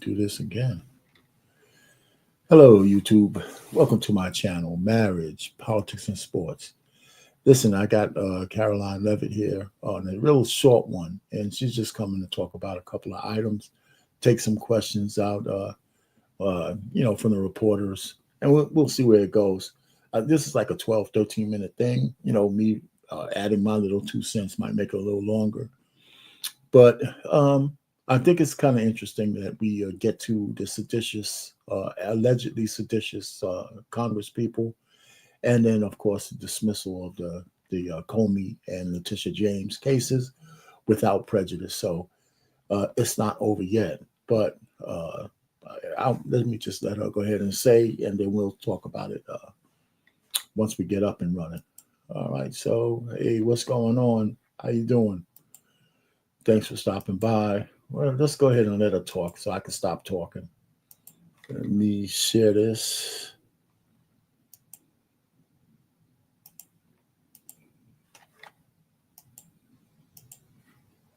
Do this again. Hello, YouTube. Welcome to my channel, Marriage, Politics, and Sports. Listen, I got Caroline Levitt here on a real short one, and she's just coming to talk about a couple of items, take some questions out, from the reporters, and we'll see where it goes. This is like a 12, 13-minute thing. Me adding my little 2 cents might make it a little longer. But I think it's kind of interesting that we get to the seditious, allegedly seditious congresspeople, and then, of course, the dismissal of the Comey and Letitia James cases without prejudice. So it's not over yet. But let me just let her go ahead and say, and then we'll talk about it once we get up and running. All right. So, hey, what's going on? How you doing? Thanks for stopping by. Well, let's go ahead and let her talk so I can stop talking. Let me share this.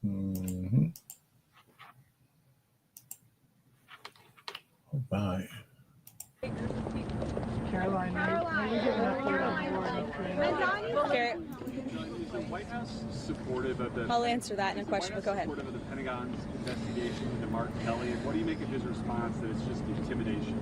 Mm-hmm. All right. Caroline. The White House supportive of the... I'll answer that in a question, but go ahead. Supportive of the Pentagon's investigation into Mark Kelly, and what do you make of his response that it's just intimidation?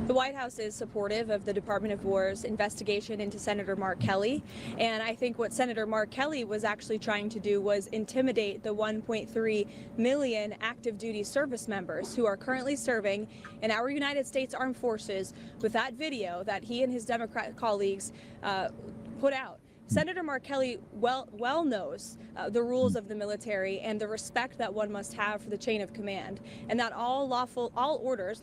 The White House is supportive of the Department of War's investigation into Senator Mark Kelly, and I think what Senator Mark Kelly was actually trying to do was intimidate the 1.3 million active duty service members who are currently serving in our United States Armed Forces with that video that he and his Democrat colleagues put out. Senator Mark Kelly well knows the rules of the military and the respect that one must have for the chain of command, and that all lawful orders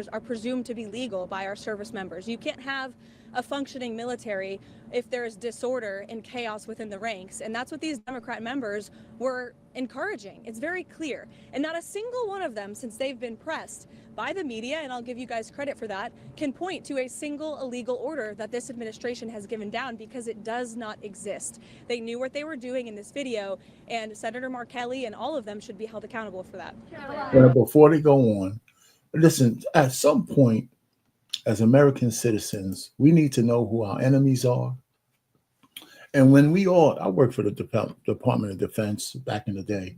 are presumed to be legal by our service members. You can't have a functioning military if there's disorder and chaos within the ranks, and that's what these Democrat members were encouraging. It's very clear, and not a single one of them, since they've been pressed by the media, and I'll give you guys credit for that, can point to a single illegal order that this administration has given down, because it does not exist. They knew what they were doing in this video, and Senator Mark Kelly and all of them should be held accountable for that. Well, before they go on, listen, at some point, as American citizens, we need to know who our enemies are. And when I worked for the Department of Defense back in the day,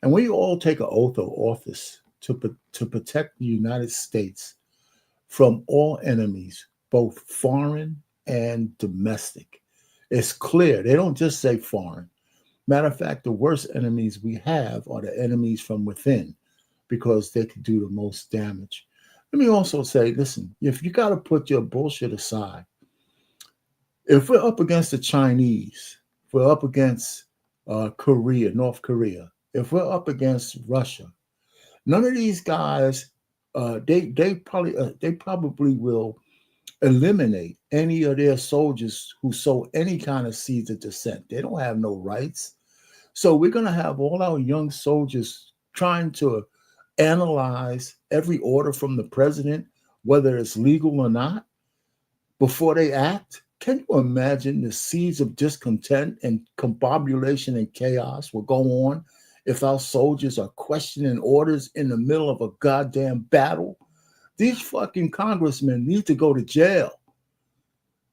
and we all take an oath of office to protect the United States from all enemies, both foreign and domestic. It's clear. They don't just say foreign. Matter of fact, the worst enemies we have are the enemies from within, because they could do the most damage. Let me also say, listen, if you got to put your bullshit aside, if we're up against the Chinese, if we're up against North Korea, if we're up against Russia, none of these guys, they probably will eliminate any of their soldiers who sow any kind of seeds of dissent. They don't have no rights. So we're going to have all our young soldiers trying to analyze every order from the president, whether it's legal or not, before they act. Can you imagine the seeds of discontent and combobulation and chaos will go on if our soldiers are questioning orders in the middle of a goddamn battle? These fucking congressmen need to go to jail.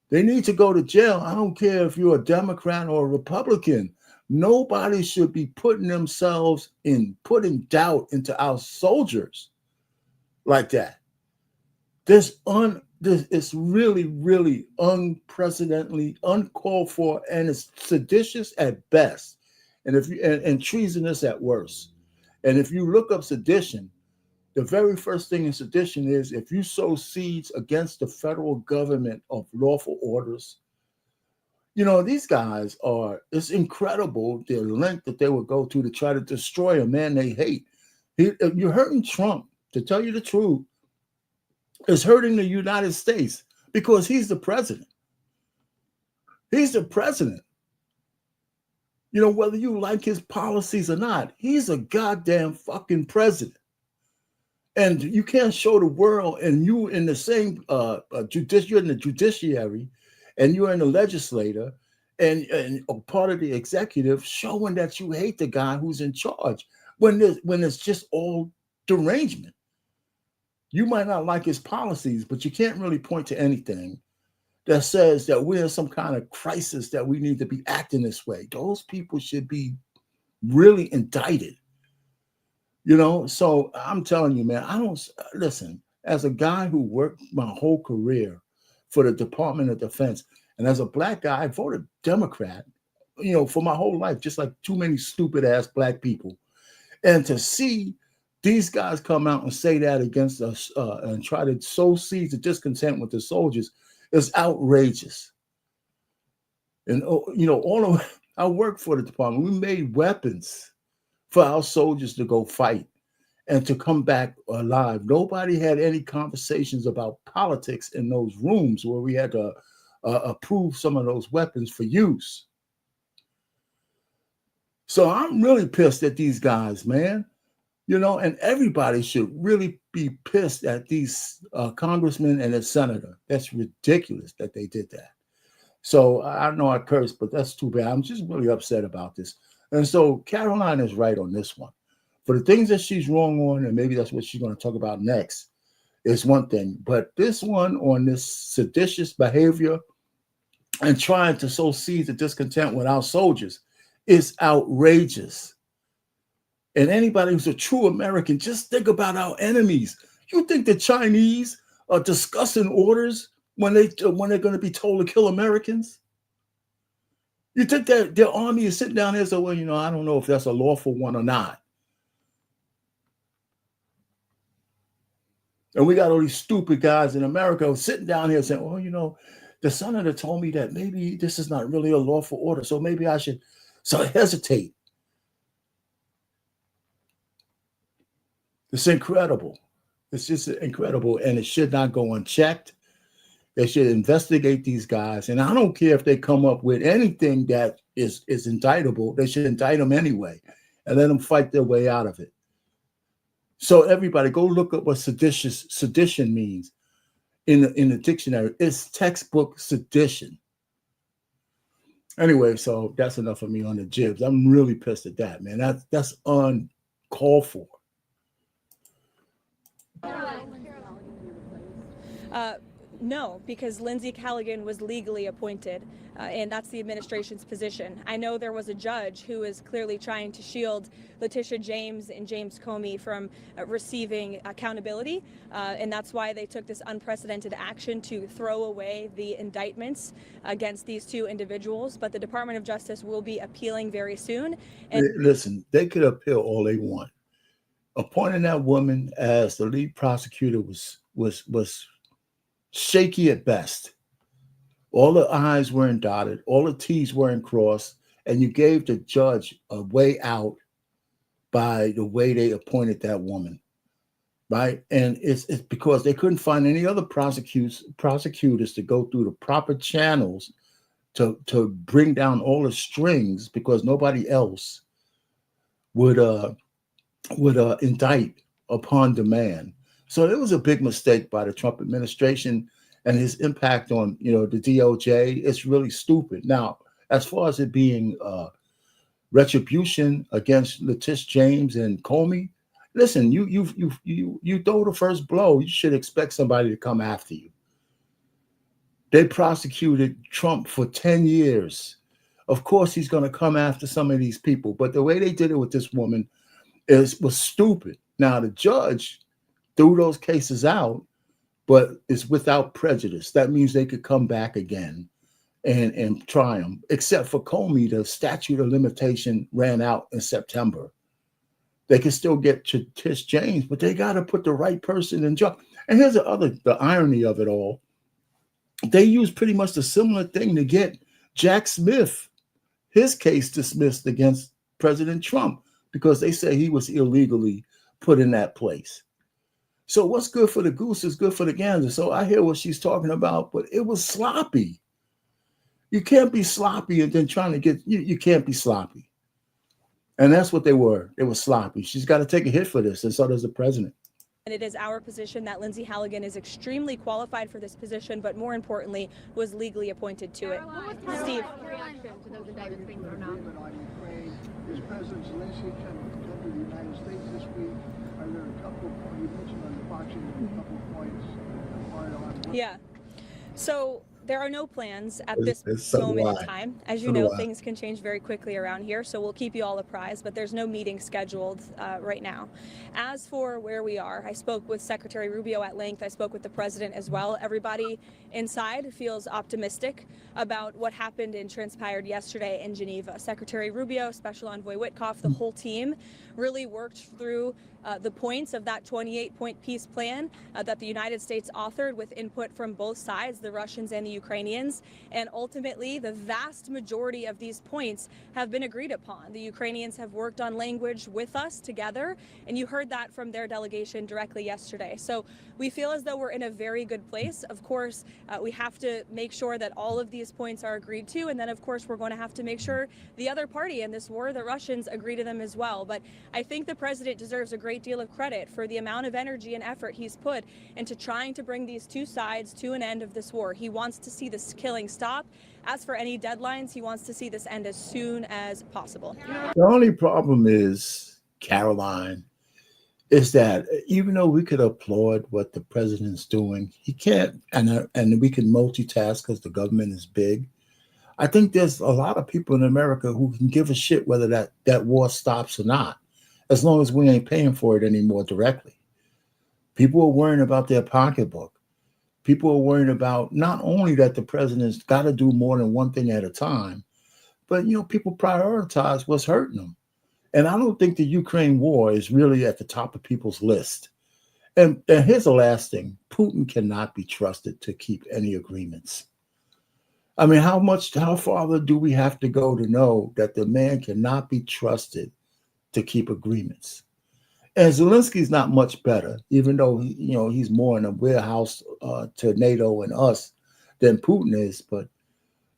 They need to go to jail. I don't care if you're a Democrat or a Republican. Nobody should be putting doubt into our soldiers like that. It's really, really unprecedentedly, uncalled for, and it's seditious at best, and treasonous at worst. And if you look up sedition, the very first thing in sedition is if you sow seeds against the federal government of lawful orders. These guys it's incredible the length that they would go to try to destroy a man they hate. You're hurting Trump, to tell you the truth. It's hurting the United States because he's the president. He's the president. Whether you like his policies or not, he's a goddamn fucking president. And you can't show the world, and you in the same you're in the judiciary, and you're in the legislature, and a part of the executive, showing that you hate the guy who's in charge when it's just all derangement. You might not like his policies, but you can't really point to anything that says that we're in some kind of crisis that we need to be acting this way. Those people should be really indicted. So I'm telling you, man, I don't listen. As a guy who worked my whole career for the Department of Defense, and as a black guy, I voted Democrat, for my whole life, just like too many stupid ass black people. And to see these guys come out and say that against us and try to sow seeds of discontent with the soldiers is outrageous. And I worked for the department. We made weapons for our soldiers to go fight and to come back alive. Nobody had any conversations about politics in those rooms where we had to approve some of those weapons for use. So I'm really pissed at these guys, man. And everybody should really be pissed at these congressmen and the senator. That's ridiculous that they did that. So I know I cursed, but that's too bad. I'm just really upset about this. And so Caroline is right on this one. For the things that she's wrong on, and maybe that's what she's going to talk about next, is one thing. But this one on this seditious behavior and trying to sow seeds of discontent with our soldiers is outrageous. And anybody who's a true American, just think about our enemies. You think the Chinese are discussing orders when they're going to be told to kill Americans? You think that their army is sitting down there saying, well, I don't know if that's a lawful one or not. And we got all these stupid guys in America sitting down here saying, well, the senator told me that maybe this is not really a lawful order, so maybe I should hesitate. It's incredible. It's just incredible, and it should not go unchecked. They should investigate these guys, and I don't care if they come up with anything that is indictable. They should indict them anyway, and let them fight their way out of it. So everybody, go look up what sedition means in the dictionary. It's textbook sedition. Anyway, so that's enough of me on the jibs. I'm really pissed at that, man. That's uncalled for. No, because Lindsay Callaghan was legally appointed, and that's the administration's position. I know there was a judge who is clearly trying to shield Letitia James and James Comey from receiving accountability, and that's why they took this unprecedented action to throw away the indictments against these two individuals. But the Department of Justice will be appealing very soon. And listen, they could appeal all they want. Appointing that woman as the lead prosecutor was shaky at best. All the I's weren't dotted, all the T's weren't crossed, and you gave the judge a way out by the way they appointed that woman, right? And it's because they couldn't find any other prosecutors to go through the proper channels to bring down all the strings, because nobody else would indict upon demand. So it was a big mistake by the Trump administration, and his impact on, the DOJ. It's really stupid. Now, as far as it being retribution against Letitia James and Comey, listen, you throw the first blow, you should expect somebody to come after you. They prosecuted Trump for 10 years. Of course, he's going to come after some of these people, but the way they did it with this woman was stupid. Now, the judge threw those cases out, but it's without prejudice. That means they could come back again and try them. Except for Comey, the statute of limitation ran out in September. They can still get Tish James, but they got to put the right person in charge. And here's the irony of it all. They used pretty much the similar thing to get Jack Smith, his case dismissed against President Trump, because they say he was illegally put in that place. So what's good for the goose is good for the gander. So I hear what she's talking about, but it was sloppy. You can't be sloppy and then trying to get, you can't be sloppy. And that's what they were. They were sloppy. She's got to take a hit for this, and so does the president. And it is our position that Lindsay Halligan is extremely qualified for this position, but more importantly, was legally appointed to it. Steve. Reaction to those indictments being thrown out? On Ukraine, is President Zelensky come to the United States this week? Are there a couple of points you mentioned on the boxing? A couple of points. Yeah. So there are no plans at It's this so moment do in I. time. As So you do know, I. things can change very quickly around here, so we'll keep you all apprised, but there's no meeting scheduled right now. As for where we are, I spoke with Secretary Rubio at length. I spoke with the president as well. Everybody inside feels optimistic about what happened and transpired yesterday in Geneva. Secretary Rubio, Special Envoy Witkoff, the whole team really worked through the points of that 28-point peace plan that the United States authored with input from both sides, the Russians and the Ukrainians. And ultimately, the vast majority of these points have been agreed upon. The Ukrainians have worked on language with us together, and you heard that from their delegation directly yesterday. So we feel as though we're in a very good place. Of course, we have to make sure that all of these points are agreed to, and then of course we're going to have to make sure the other party in this war, the Russians, agree to them as well. But I think the president deserves a great deal of credit for the amount of energy and effort he's put into trying to bring these two sides to an end of this war. He wants to see this killing stop. As for any deadlines, he wants to see this end as soon as possible. The only problem is, Caroline, is that even though we could applaud what the president's doing, he can't, and we can multitask because the government is big. I think there's a lot of people in America who can give a shit whether that war stops or not, as long as we ain't paying for it anymore directly. People are worrying about their pocketbook. People are worrying about not only that the president's got to do more than one thing at a time, but, people prioritize what's hurting them. And I don't think the Ukraine war is really at the top of people's list. And here's the last thing. Putin cannot be trusted to keep any agreements. I mean, how far do we have to go to know that the man cannot be trusted to keep agreements? And Zelensky's not much better, even though he's more in a warehouse to NATO and us than Putin is. But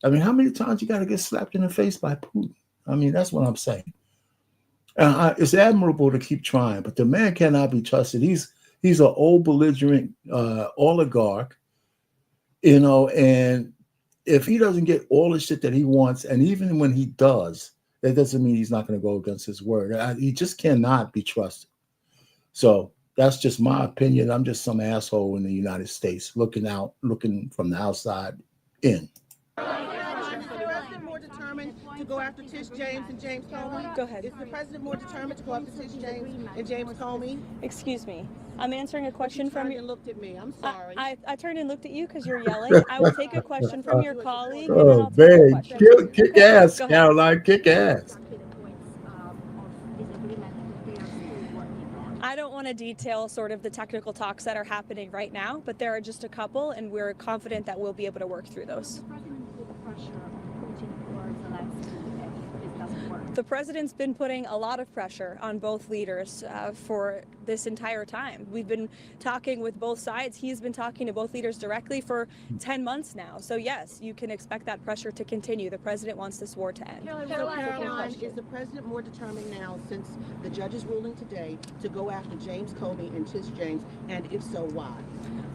I mean, how many times you got to get slapped in the face by Putin? I mean, that's what I'm saying. It's admirable to keep trying, but the man cannot be trusted. He's an old belligerent oligarch, and if he doesn't get all the shit that he wants, and even when he does, that doesn't mean he's not going to go against his word. He just cannot be trusted. So that's just my opinion. I'm just some asshole in the United States looking from the outside in. More determined to go after Tish James and James Comey? Go ahead. Is the president more determined to go after Tish James and James Comey? Excuse me. I'm answering a question from You your... looked at me. I'm sorry. I turned and looked at you because you're yelling. I will take a question from your colleague, and then Oh, I'll take a man, question. kick ass, Go ahead. Caroline, kick ass. I don't want to detail sort of the technical talks that are happening right now, but there are just a couple, and we're confident that we'll be able to work through those. The president's been putting a lot of pressure on both leaders for this entire time. We've been talking with both sides. He's been talking to both leaders directly for 10 months now. So yes, you can expect that pressure to continue. The president wants this war to end. Caroline, is the president more determined now, since the judge's ruling today, to go after James Comey and Tish James, and if so, why?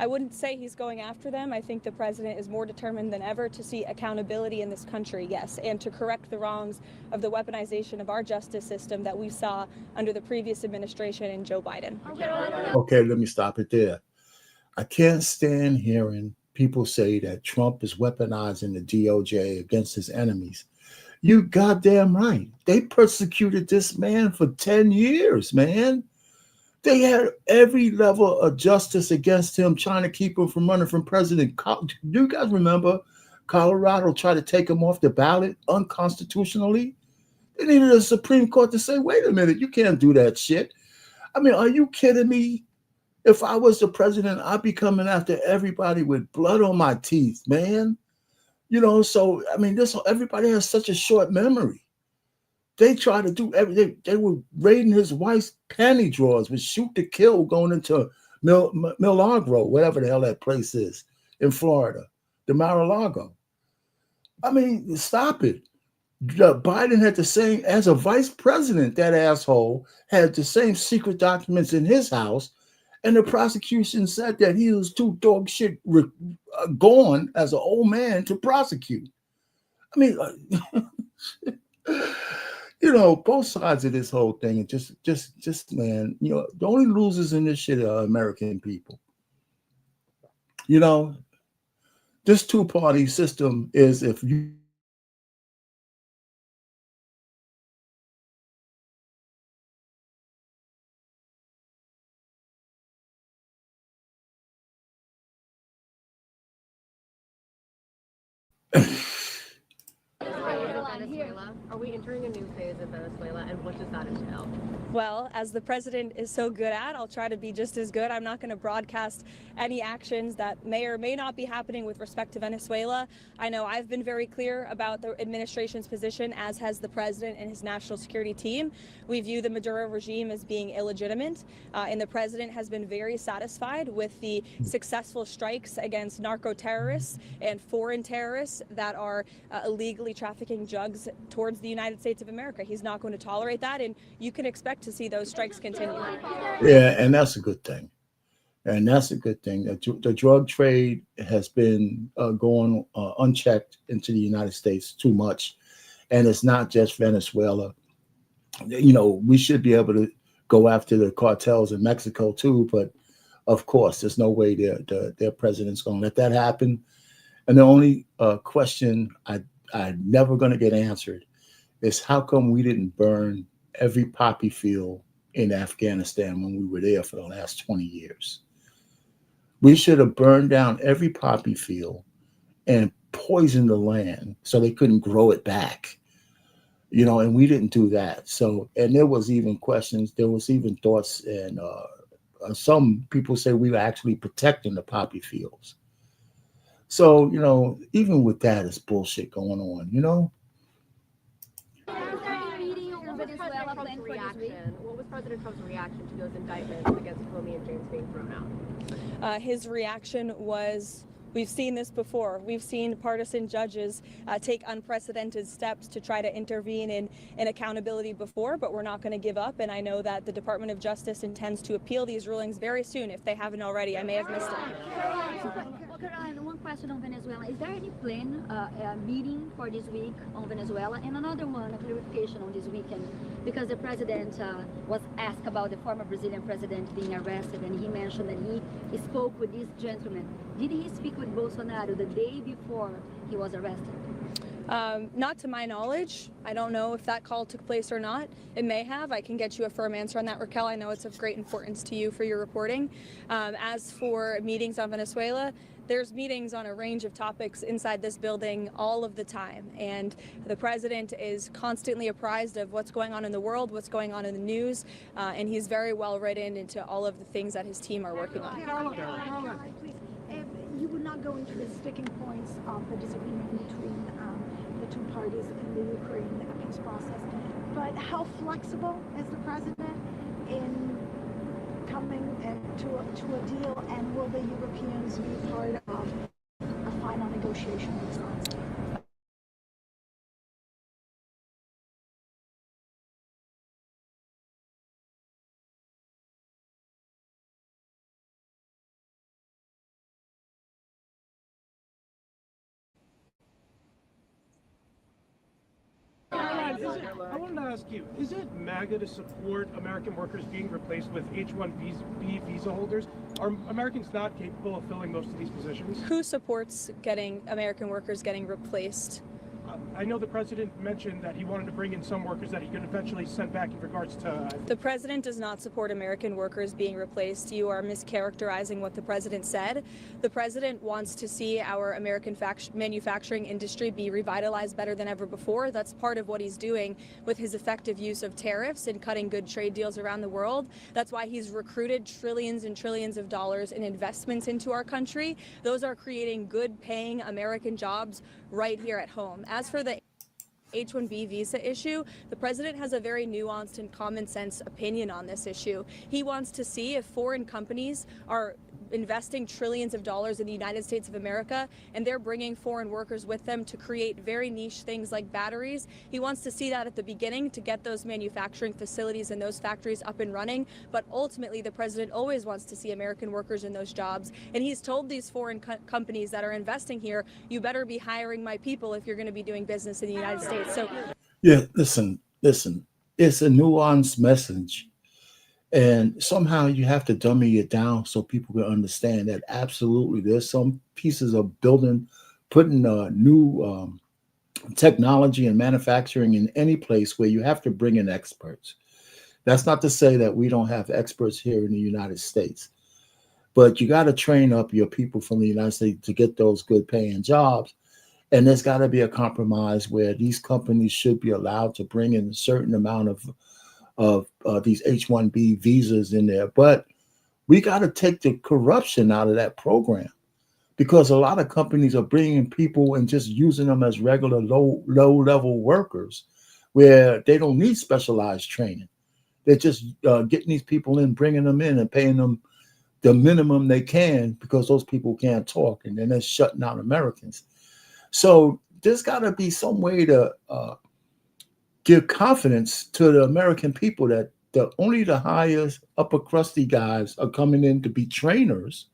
I wouldn't say he's going after them. I think the president is more determined than ever to see accountability in this country, yes, and to correct the wrongs of the weaponization of our justice system that we saw under the previous administration and Joe Biden. Okay, let me stop it there. I can't stand hearing people say that Trump is weaponizing the DOJ against his enemies. You goddamn right. They persecuted this man for 10 years, man. They had every level of justice against him, trying to keep him from running for president. Do you guys remember Colorado tried to take him off the ballot unconstitutionally? They needed a Supreme Court to say, wait a minute, you can't do that shit. I mean, are you kidding me? If I was the president, I'd be coming after everybody with blood on my teeth, man. So, I mean, everybody has such a short memory. They tried to do everything. They were raiding his wife's panty drawers with shoot to kill going into Milagro, whatever the hell that place is in Florida, the Mar-a-Lago. I mean, stop it. Biden had the same, as a vice president, that asshole had the same secret documents in his house And the prosecution said that he was too dog shit gone as an old man to prosecute. I mean, you know, both sides of this whole thing, and just man, you know, the only losers in this shit are American people. You know, this two-party system is if you Venezuela? Are we entering a new phase in Venezuela, and what does that entail? Well, as the president is so good at, I'll try to be just as good. I'm not going to broadcast any actions that may or may not be happening with respect to Venezuela. I know I've been very clear about the administration's position, as has the president and his national security team. We view the Maduro regime as being illegitimate, and the president has been very satisfied with the successful strikes against narco-terrorists and foreign terrorists that are illegally trafficking drugs towards the United States of America. He's not going to tolerate that, and you can expect to see those strikes continue. Yeah, and that's a good thing. And that's a good thing. The drug trade has been going unchecked into the United States too much. And it's not just Venezuela. You know, we should be able to go after the cartels in Mexico too. But of course, there's no way their president's going to let that happen. And the only question I'm never going to get answered is how come we didn't burn every poppy field in Afghanistan when we were there for the last 20 years. We should have burned down every poppy field and poisoned the land so they couldn't grow it back. You know, and we didn't do that. So, and there was even questions, there was even thoughts, and some people say we were actually protecting the poppy fields. So, you know, even with that, it's bullshit going on, you know? What was President Trump's reaction to those indictments against Comey and James being thrown out? His reaction was, we've seen this before. We've seen partisan judges take unprecedented steps to try to intervene in accountability before, but we're not going to give up. And I know that the Department of Justice intends to appeal these rulings very soon, if they haven't already. I may have missed it. Caroline, one question on Venezuela. Is there any plan, meeting for this week on Venezuela? And another one, a clarification on this weekend, because the president was asked about the former Brazilian president being arrested, and he mentioned that he spoke with this gentleman. Did he speak with Bolsonaro the day before he was arrested? Not to my knowledge. I don't know if that call took place or not. It may have. I can get you a firm answer on that, Raquel. I know it's of great importance to you for your reporting. As for meetings on Venezuela, there's meetings on a range of topics inside this building all of the time. And the president is constantly apprised of what's going on in the world, what's going on in the news, and he's very well written into all of the things that his team are working on. Caroline, please. You would not go into the sticking points of the disagreement between the two parties in the Ukraine peace process, but how flexible is the president in coming to a deal, and will the Europeans be part of a final negotiation with Zelensky? I wanted to ask you, is it MAGA to support American workers being replaced with H-1B visa holders? Are Americans not capable of filling most of these positions? Who supports getting American workers getting replaced? I know the president mentioned that he wanted to bring in some workers that he could eventually send back in regards to... The president does not support American workers being replaced. You are mischaracterizing what the president said. The president wants to see our American manufacturing industry be revitalized better than ever before. That's part of what he's doing with his effective use of tariffs and cutting good trade deals around the world. That's why he's recruited trillions and trillions of dollars in investments into our country. Those are creating good paying American jobs right here at home. As for the H-1B visa issue, the president has a very nuanced and common sense opinion on this issue. He wants to see if foreign companies are investing trillions of dollars in the United States of America, and they're bringing foreign workers with them to create very niche things like batteries. He wants to see that at the beginning to get those manufacturing facilities and those factories up and running. But ultimately, the president always wants to see American workers in those jobs. And he's told these foreign companies that are investing here, you better be hiring my people if you're going to be doing business in the United States. So, yeah, listen, it's a nuanced message. And somehow you have to dummy it down so people can understand that absolutely there's some pieces of building, putting new technology and manufacturing in any place where you have to bring in experts. That's not to say that we don't have experts here in the United States, but you got to train up your people from the United States to get those good paying jobs. And there's got to be a compromise where these companies should be allowed to bring in a certain amount of these H-1B visas in there. But we got to take the corruption out of that program, because a lot of companies are bringing people and just using them as regular low level workers where they don't need specialized training. They're just getting these people in, bringing them in and paying them the minimum they can because those people can't talk, and then they're shutting out Americans. So there's got to be some way to give confidence to the American people that only the highest upper crusty guys are coming in to be trainers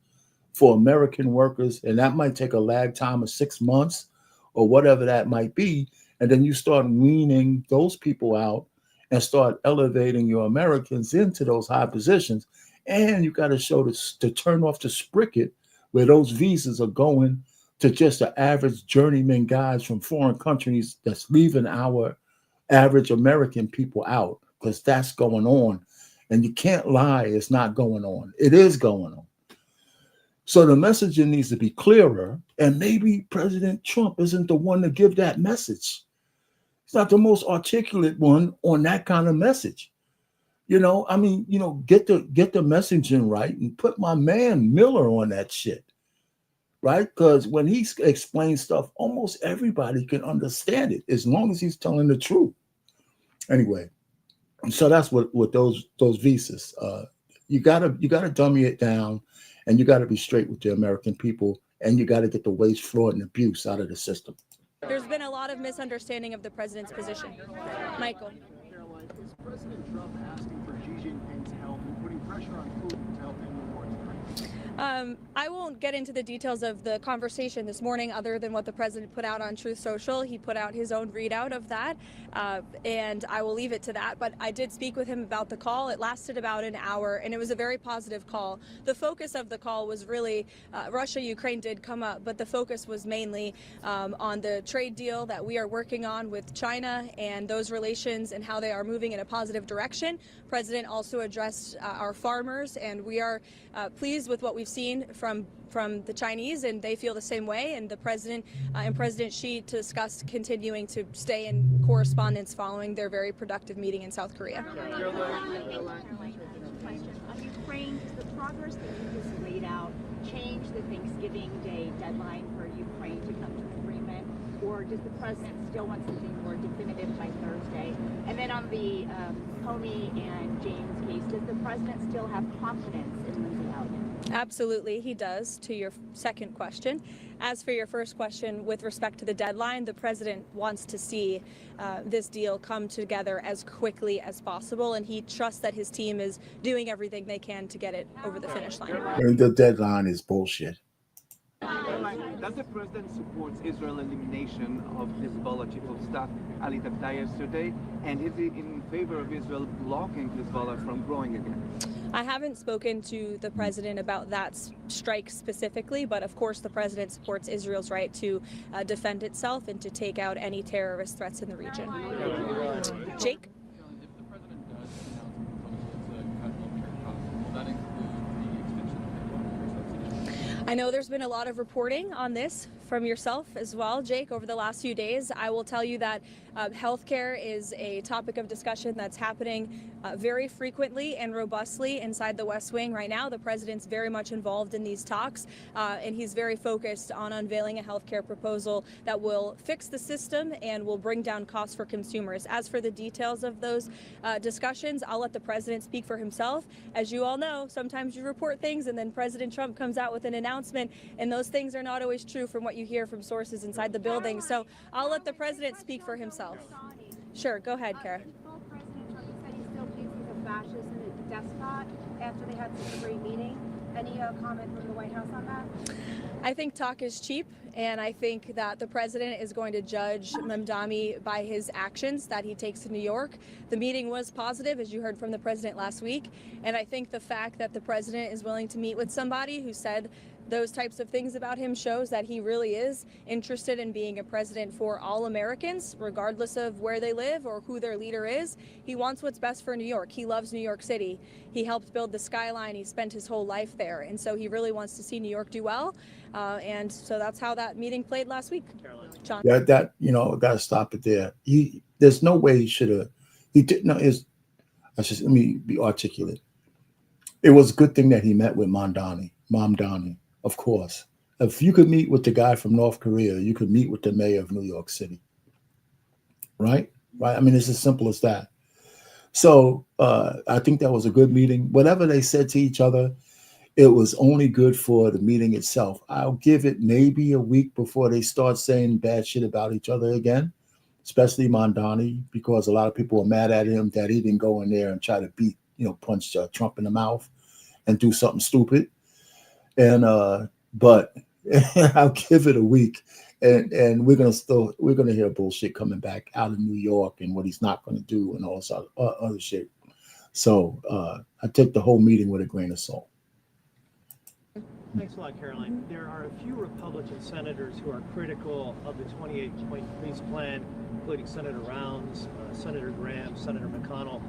for American workers. And that might take a lag time of 6 months or whatever that might be. And then you start weaning those people out and start elevating your Americans into those high positions. And you got to show to turn off the spigot where those visas are going to just the average journeyman guys from foreign countries that's leaving our average American people out, because that's going on. And you can't lie, it's not going on. It is going on. So the messaging needs to be clearer, and maybe President Trump isn't the one to give that message. He's not the most articulate one on that kind of message. You know, I mean, you know, get the messaging right and put my man Miller on that shit, right? Because when he explains stuff, almost everybody can understand it as long as he's telling the truth. Anyway, so that's what those visas. You gotta dummy it down, and you gotta be straight with the American people, and you gotta get the waste, fraud, and abuse out of the system. there's been a lot of misunderstanding of the president's position. Michael. Caroline, is President Trump asking for Xi Jinping's help and putting pressure on Putin to help end the war tonight? I won't get into the details of the conversation this morning other than what the president put out on Truth Social. He put out his own readout of that, and I will leave it to that. But I did speak with him about the call. It lasted about an hour, and it was a very positive call. The focus of the call was really Russia, Ukraine did come up, but the focus was mainly on the trade deal that we are working on with China and those relations and how they are moving in a positive direction. President also addressed our farmers, and we are pleased with what we've seen from the Chinese, and they feel the same way. And the president and President Xi discussed continuing to stay in correspondence following their very productive meeting in South Korea. On Ukraine, does the progress that you just laid out change the Thanksgiving Day deadline for Ukraine to come to an agreement, or does the president still want something more definitive by Thursday? And then on the Comey and James case, does the president still have confidence in Lindsey Haugen? Absolutely, he does, to your second question. As for your first question, with respect to the deadline, the president wants to see this deal come together as quickly as possible, and he trusts that his team is doing everything they can to get it over the finish line. And the deadline is bullshit. Does the president support Israel elimination of Hezbollah chief of staff Ali Tabtai yesterday, and is he in favor of Israel blocking Hezbollah from growing again? I haven't spoken to the president about that strike specifically, but of course the president supports Israel's right to defend itself and to take out any terrorist threats in the region. Jake? I know there's been a lot of reporting on this from yourself as well, Jake, over the last few days. I will tell you that healthcare is a topic of discussion that's happening very frequently and robustly inside the West Wing right now. The president's very much involved in these talks, and he's very focused on unveiling a healthcare proposal that will fix the system and will bring down costs for consumers. As for the details of those discussions, I'll let the president speak for himself. As you all know, sometimes you report things and then President Trump comes out with an announcement, and those things are not always true from what you hear from sources inside the building. So I'll let the president speak for himself. Sure, go ahead, Kara. President Trump said he still believes he's a fascist and a despot after they had such a great meeting. Any comment from the White House on that? I think talk is cheap, and I think that the president is going to judge Mamdani by his actions that he takes to New York. The meeting was positive, as you heard from the president last week, and I think the fact that the president is willing to meet with somebody who said those types of things about him shows that he really is interested in being a president for all Americans, regardless of where they live or who their leader is. He wants what's best for New York. He loves New York City. He helped build the skyline. He spent his whole life there. And so he really wants to see New York do well. And so that's how that meeting played last week. John? Yeah, got to stop it there. There's no way he should have. He didn't know. Let me be articulate. It was a good thing that he met with Mamdani. Of course, if you could meet with the guy from North Korea, you could meet with the mayor of New York City. Right? I mean, it's as simple as that. So I think that was a good meeting. Whatever they said to each other, it was only good for the meeting itself. I'll give it maybe a week before they start saying bad shit about each other again, especially Mamdani, because a lot of people were mad at him that he didn't go in there and try to punch Trump in the mouth and do something stupid. And but I'll give it a week, and we're gonna hear bullshit coming back out of New York and what he's not gonna do and all this other shit. So I took the whole meeting with a grain of salt. Thanks a lot, Caroline. There are a few Republican senators who are critical of the 28-point freeze plan, including Senator Rounds, Senator Graham, Senator McConnell.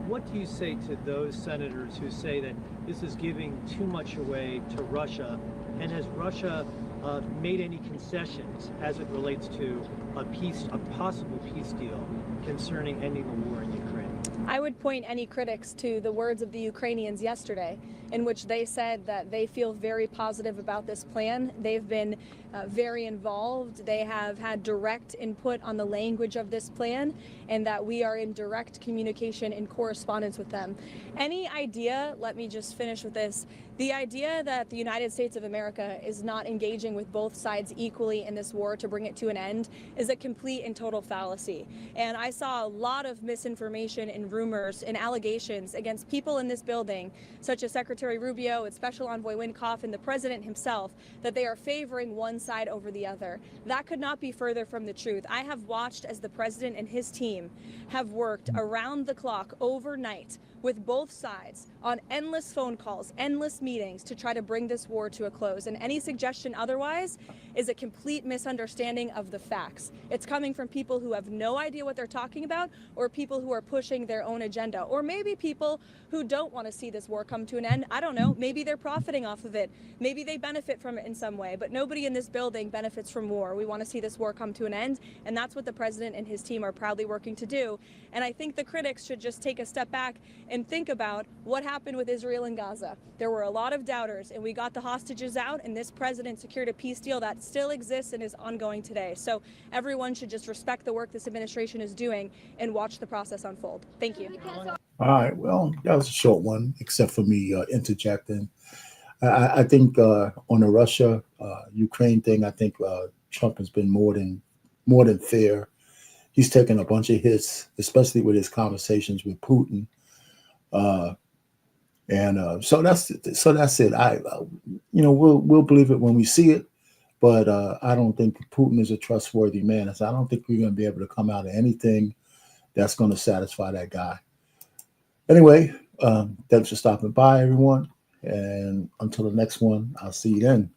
What do you say to those senators who say that this is giving too much away to Russia? And has Russia made any concessions as it relates to a possible peace deal concerning ending the war in Ukraine? I would point any critics to the words of the Ukrainians yesterday, in which they said that they feel very positive about this plan. They've been very involved. They have had direct input on the language of this plan, and that we are in direct communication and correspondence with them. Any idea, let me just finish with this, the idea that the United States of America is not engaging with both sides equally in this war to bring it to an end is a complete and total fallacy. And I saw a lot of misinformation and rumors and allegations against people in this building, such as Secretary Rubio and Special Envoy Wynkoff and the president himself, that they are favoring one side over the other. That could not be further from the truth. I have watched as the president and his team have worked around the clock overnight with both sides on endless phone calls, endless meetings to try to bring this war to a close. And any suggestion otherwise is a complete misunderstanding of the facts. It's coming from people who have no idea what they're talking about, or people who are pushing their own agenda, or maybe people who don't want to see this war come to an end. I don't know. Maybe they're profiting off of it. Maybe they benefit from it in some way, but nobody in this building benefits from war. We want to see this war come to an end, and that's what the president and his team are proudly working to do. And I think the critics should just take a step back and think about what happened with Israel and Gaza. There were a lot of doubters, and we got the hostages out, and this president secured a peace deal that still exists and is ongoing today. So everyone should just respect the work this administration is doing and watch the process unfold. Thank you. All right. Well, that was a short one, except for me interjecting. I think on the Russia-Ukraine thing, I think Trump has been more than fair. He's taken a bunch of hits, especially with his conversations with Putin. So that's it. We'll believe it when we see it, but I don't think Putin is a trustworthy man. I don't think we're going to be able to come out of anything that's going to satisfy that guy. Anyway, thanks for stopping by, everyone. And until the next one, I'll see you then.